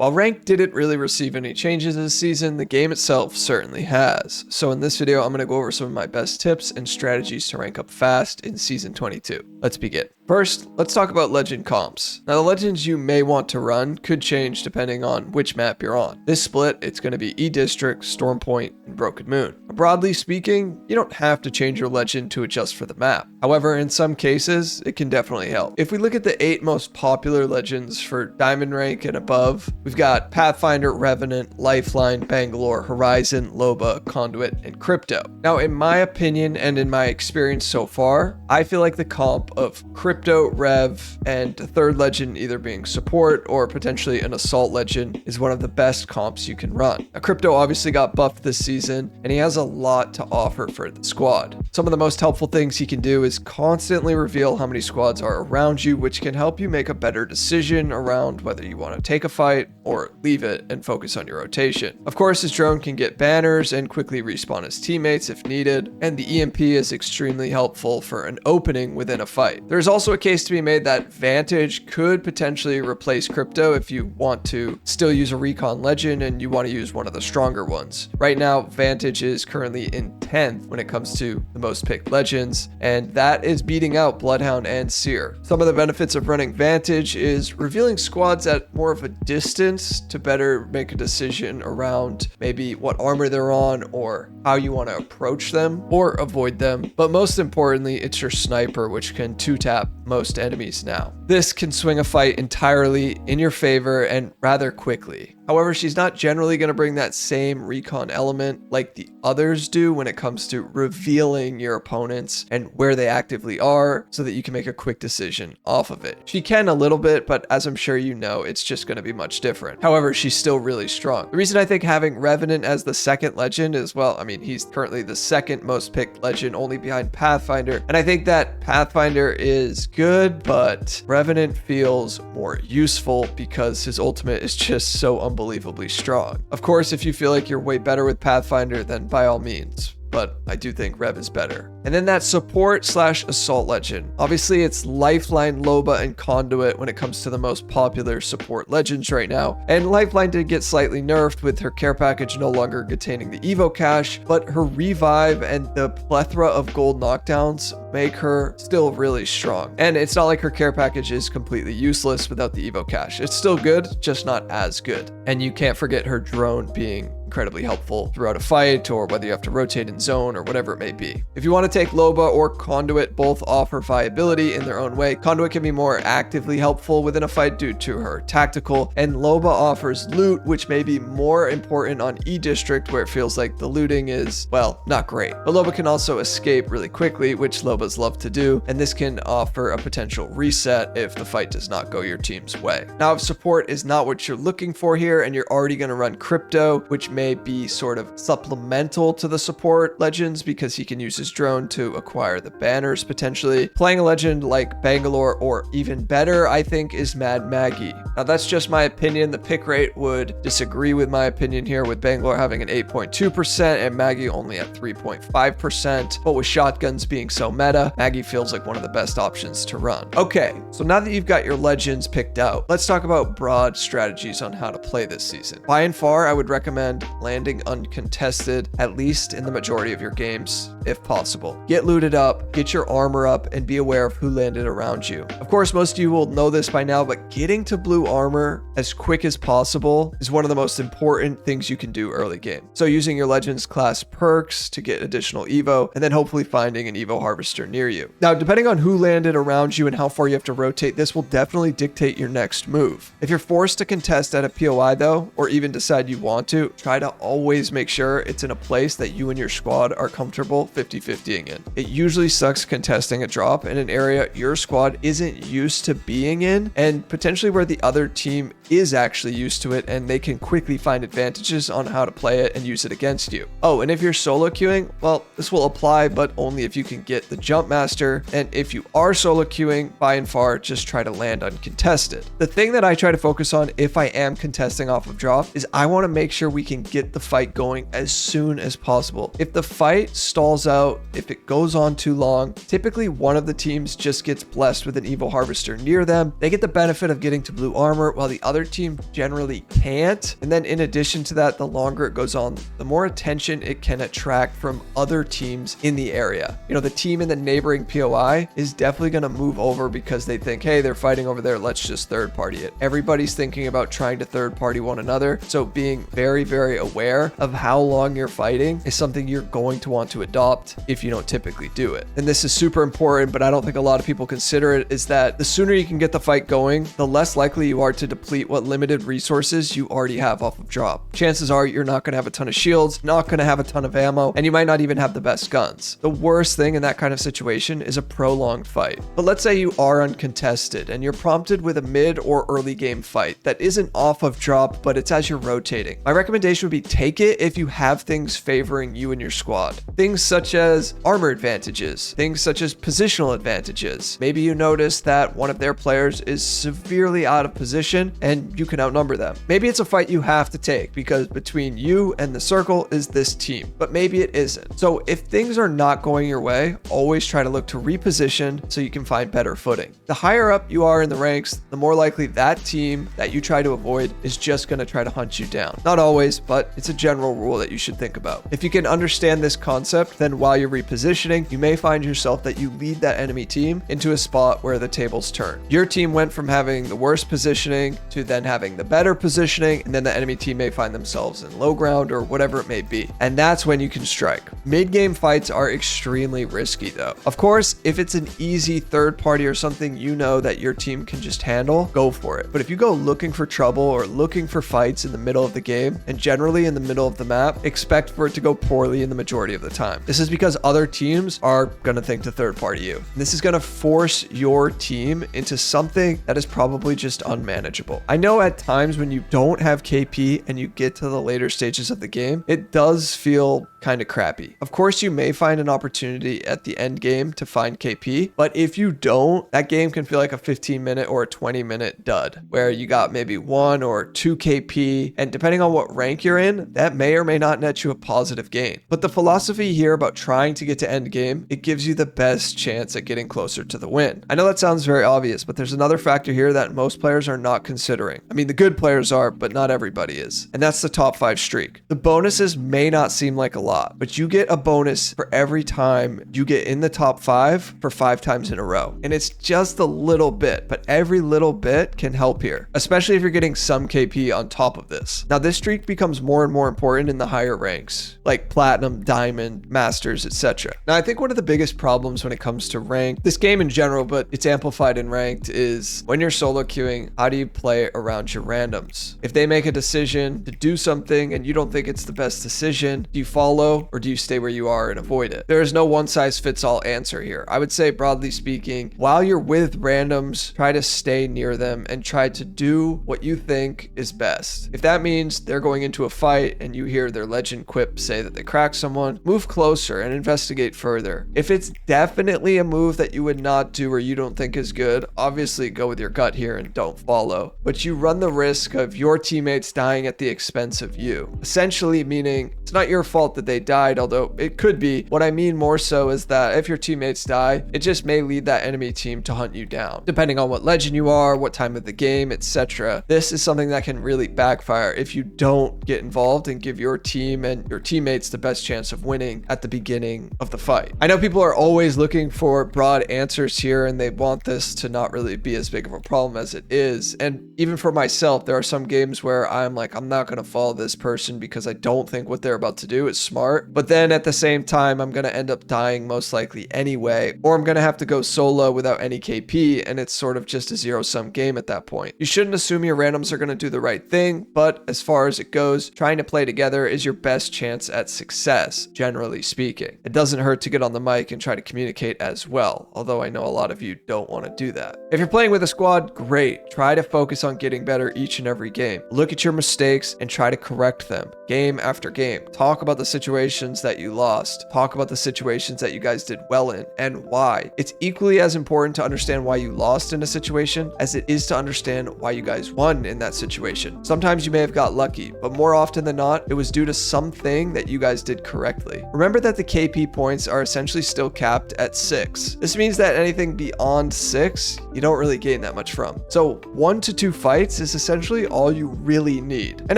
While rank didn't really receive any changes this season, the game itself certainly has. So in this video, I'm going to go over some of my best tips and strategies to rank up fast in Season 22. Let's begin. First, let's talk about legend comps. Now, the legends you may want to run could change depending on which map you're on. This split, it's going to be E-District, Storm Point, and Broken Moon. Broadly speaking, you don't have to change your legend to adjust for the map. However, in some cases, it can definitely help. If we look at the 8 most popular legends for Diamond rank and above, we've got Pathfinder, Revenant, Lifeline, Bangalore, Horizon, Loba, Conduit, and Crypto. Now, in my opinion and in my experience so far, I feel like the comp of Crypto, Rev, and the third legend either being support or potentially an assault legend is one of the best comps you can run. Now, Crypto obviously got buffed this season, and he has a lot to offer for the squad. Some of the most helpful things he can do is constantly reveal how many squads are around you, which can help you make a better decision around whether you want to take a fight or leave it and focus on your rotation. Of course, his drone can get banners and quickly respawn his teammates if needed, and the EMP is extremely helpful for an opening within a fight. There's also a case to be made that Vantage could potentially replace Crypto if you want to still use a recon legend and you want to use one of the stronger ones. Right now, Vantage is currently in 10th when it comes to the most picked legends, and that is beating out Bloodhound and Seer. Some of the benefits of running Vantage is revealing squads at more of a distance to better make a decision around maybe what armor they're on or how you want to approach them or avoid them. But most importantly, it's your sniper, which can 2-tap most enemies now. This can swing a fight entirely in your favor and rather quickly. However, she's not generally going to bring that same recon element like the others do when it comes to revealing your opponents and where they actively are so that you can make a quick decision off of it. She can a little bit, but as I'm sure you know, it's just going to be much different. However, she's still really strong. The reason I think having Revenant as the second legend is, well, I mean, he's currently the second most picked legend only behind Pathfinder. And I think that Pathfinder is good, but Revenant feels more useful because his ultimate is just so unbelievably strong. Of course, if you feel like you're way better with Pathfinder, then by all means, but I do think Rev is better. And then that support / assault legend. Obviously, it's Lifeline, Loba, and Conduit when it comes to the most popular support legends right now. And Lifeline did get slightly nerfed with her care package no longer containing the Evo cache, but her revive and the plethora of gold knockdowns make her still really strong. And it's not like her care package is completely useless without the Evo cache. It's still good, just not as good. And you can't forget her drone being incredibly helpful throughout a fight or whether you have to rotate in zone or whatever it may be. If you want to take Loba or Conduit, both offer viability in their own way. Conduit can be more actively helpful within a fight due to her tactical, and Loba offers loot, which may be more important on E-District where it feels like the looting is, well, not great. But Loba can also escape really quickly, which Lobas love to do, and this can offer a potential reset if the fight does not go your team's way. Now, if support is not what you're looking for here and you're already going to run Crypto, which may be sort of supplemental to the support legends because he can use his drone to acquire the banners potentially. Playing a legend like Bangalore, or even better, I think, is Mad Maggie. Now, that's just my opinion. The pick rate would disagree with my opinion here, with Bangalore having an 8.2% and Maggie only at 3.5%. But with shotguns being so meta, Maggie feels like one of the best options to run. Okay, so now that you've got your legends picked out, let's talk about broad strategies on how to play this season. By and far, I would recommend landing uncontested, at least in the majority of your games, if possible. Get looted up, get your armor up, and be aware of who landed around you. Of course, most of you will know this by now, but getting to blue armor as quick as possible is one of the most important things you can do early game. So using your Legends class perks to get additional Evo, and then hopefully finding an Evo harvester near you. Now, depending on who landed around you and how far you have to rotate, this will definitely dictate your next move. If you're forced to contest at a POI though, or even decide you want to, try to always make sure it's in a place that you and your squad are comfortable 50-50ing in. It usually sucks contesting a drop in an area your squad isn't used to being in, and potentially where the other team is actually used to it and they can quickly find advantages on how to play it and use it against you. Oh, and if you're solo queuing, well, this will apply, but only if you can get the jump master. And if you are solo queuing, by and far, just try to land uncontested. The thing that I try to focus on if I am contesting off of drop is I want to make sure we can and get the fight going as soon as possible. If the fight stalls out, if it goes on too long, typically one of the teams just gets blessed with an evil harvester near them. They get the benefit of getting to blue armor while the other team generally can't. And then in addition to that, the longer it goes on, the more attention it can attract from other teams in the area. You know, the team in the neighboring POI is definitely going to move over because they think, hey, they're fighting over there, let's just third party it. Everybody's thinking about trying to third party one another. So being very, very aware of how long you're fighting is something you're going to want to adopt if you don't typically do it. And this is super important, but I don't think a lot of people consider it, is that the sooner you can get the fight going, the less likely you are to deplete what limited resources you already have off of drop. Chances are you're not going to have a ton of shields, not going to have a ton of ammo, and you might not even have the best guns. The worst thing in that kind of situation is a prolonged fight. But let's say you are uncontested and you're prompted with a mid or early game fight that isn't off of drop, but it's as you're rotating. My recommendation would be take it if you have things favoring you and your squad. Things such as armor advantages, things such as positional advantages. Maybe you notice that one of their players is severely out of position and you can outnumber them. Maybe it's a fight you have to take because between you and the circle is this team, but maybe it isn't. So if things are not going your way, always try to look to reposition so you can find better footing. The higher up you are in the ranks, the more likely that team that you try to avoid is just going to try to hunt you down. Not always, but it's a general rule that you should think about. If you can understand this concept, then while you're repositioning, you may find yourself that you lead that enemy team into a spot where the tables turn. Your team went from having the worst positioning to then having the better positioning, and then the enemy team may find themselves in low ground or whatever it may be. And that's when you can strike. Mid-game fights are extremely risky though. Of course, if it's an easy third party or something you know that your team can just handle, go for it. But if you go looking for trouble or looking for fights in the middle of the game, and generally in the middle of the map, expect for it to go poorly in the majority of the time. This is because other teams are going to think to third party you. And this is going to force your team into something that is probably just unmanageable. I know at times when you don't have KP and you get to the later stages of the game, it does feel kind of crappy. Of course, you may find an opportunity at the end game to find KP, but if you don't, that game can feel like a 15-minute or a 20-minute dud, where you got maybe 1 or 2 KP, and depending on what rank you're in, that may or may not net you a positive gain. But the philosophy here about trying to get to end game, it gives you the best chance at getting closer to the win. I know that sounds very obvious, but there's another factor here that most players are not considering. I mean, the good players are, but not everybody is, and that's the top 5 streak. The bonuses may not seem like a lot, but you get a bonus for every time you get in the top 5 for 5 times in a row. And it's just a little bit, but every little bit can help here, especially if you're getting some KP on top of this. Now, this streak becomes more and more important in the higher ranks, like platinum, diamond, masters, etc. Now, I think one of the biggest problems when it comes to rank, this game in general, but it's amplified in ranked, is when you're solo queuing, how do you play around your randoms? If they make a decision to do something and you don't think it's the best decision, do you follow or do you stay where you are and avoid it? There is no one size fits all answer here. I would say, broadly speaking, while you're with randoms, try to stay near them and try to do what you think is best. If that means they're going into a fight and you hear their legend quip say that they cracked someone, move closer and investigate further. If it's definitely a move that you would not do or you don't think is good, obviously go with your gut here and don't follow. But you run the risk of your teammates dying at the expense of you. Essentially meaning it's not your fault that they died, although it could be. What I mean more so is that if your teammates die, it just may lead that enemy team to hunt you down. Depending on what legend you are, what time of the game, etc. This is something that can really backfire if you don't get involved and give your team and your teammates the best chance of winning at the beginning of the fight. I know people are always looking for broad answers here and they want this to not really be as big of a problem as it is. And even for myself, there are some games where I'm like, I'm not going to follow this person because I don't think what they're about to do is smart. But then at the same time, I'm going to end up dying most likely anyway, or I'm going to have to go solo without any KP, and it's sort of just a zero-sum game at that point. You shouldn't assume your randoms are going to do the right thing, but as far as it goes, trying to play together is your best chance at success, generally speaking. It doesn't hurt to get on the mic and try to communicate as well, although I know a lot of you don't want to do that. If you're playing with a squad, great. Try to focus on getting better each and every game. Look at your mistakes and try to correct them game after game. Talk about the situations that you lost. Talk about the situations that you guys did well in and why. It's equally as important to understand why you lost in a situation as it is to understand why you guys won in that situation. Sometimes you may have got lucky, but more more often than not, it was due to something that you guys did correctly. Remember that the KP points are essentially still capped at 6. This means that anything beyond 6, you don't really gain that much from. So 1 to 2 fights is essentially all you really need. And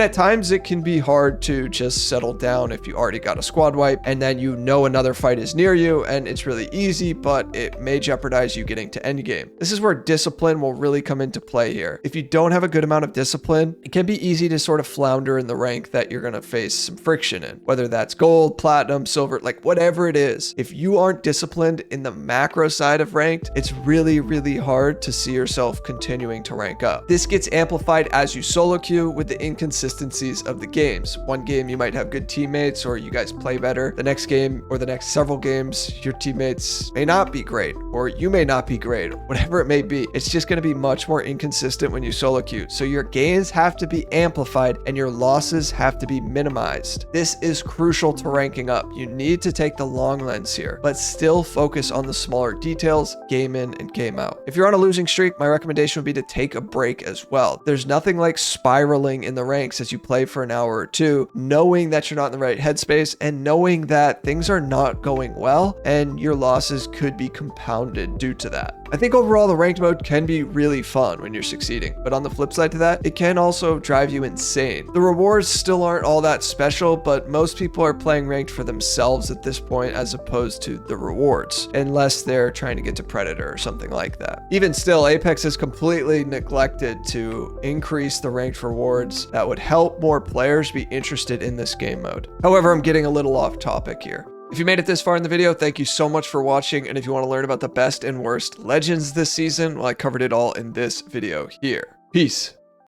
at times it can be hard to just settle down if you already got a squad wipe and then you know another fight is near you and it's really easy, but it may jeopardize you getting to endgame. This is where discipline will really come into play here. If you don't have a good amount of discipline, it can be easy to sort of flounder in the rank that you're going to face some friction in, whether that's gold, platinum, silver, like whatever it is. If you aren't disciplined in the macro side of ranked, it's really, really hard to see yourself continuing to rank up. This gets amplified as you solo queue with the inconsistencies of the games. One game you might have good teammates or you guys play better. The next game or the next several games, your teammates may not be great or you may not be great, whatever it may be. It's just going to be much more inconsistent when you solo queue. So your gains have to be amplified and your losses have to be minimized. This is crucial to ranking up. You need to take the long lens here, but still focus on the smaller details, game in and game out. If you're on a losing streak, my recommendation would be to take a break as well. There's nothing like spiraling in the ranks as you play for an hour or two, knowing that you're not in the right headspace and knowing that things are not going well and your losses could be compounded due to that. I think overall the ranked mode can be really fun when you're succeeding, but on the flip side to that, it can also drive you insane. The rewards still aren't all that special, but most people are playing ranked for themselves at this point as opposed to the rewards, unless they're trying to get to Predator or something like that. Even still, Apex has completely neglected to increase the ranked rewards that would help more players be interested in this game mode. However, I'm getting a little off topic here. If you made it this far in the video, thank you so much for watching, and if you want to learn about the best and worst legends this season, well, I covered it all in this video here. Peace.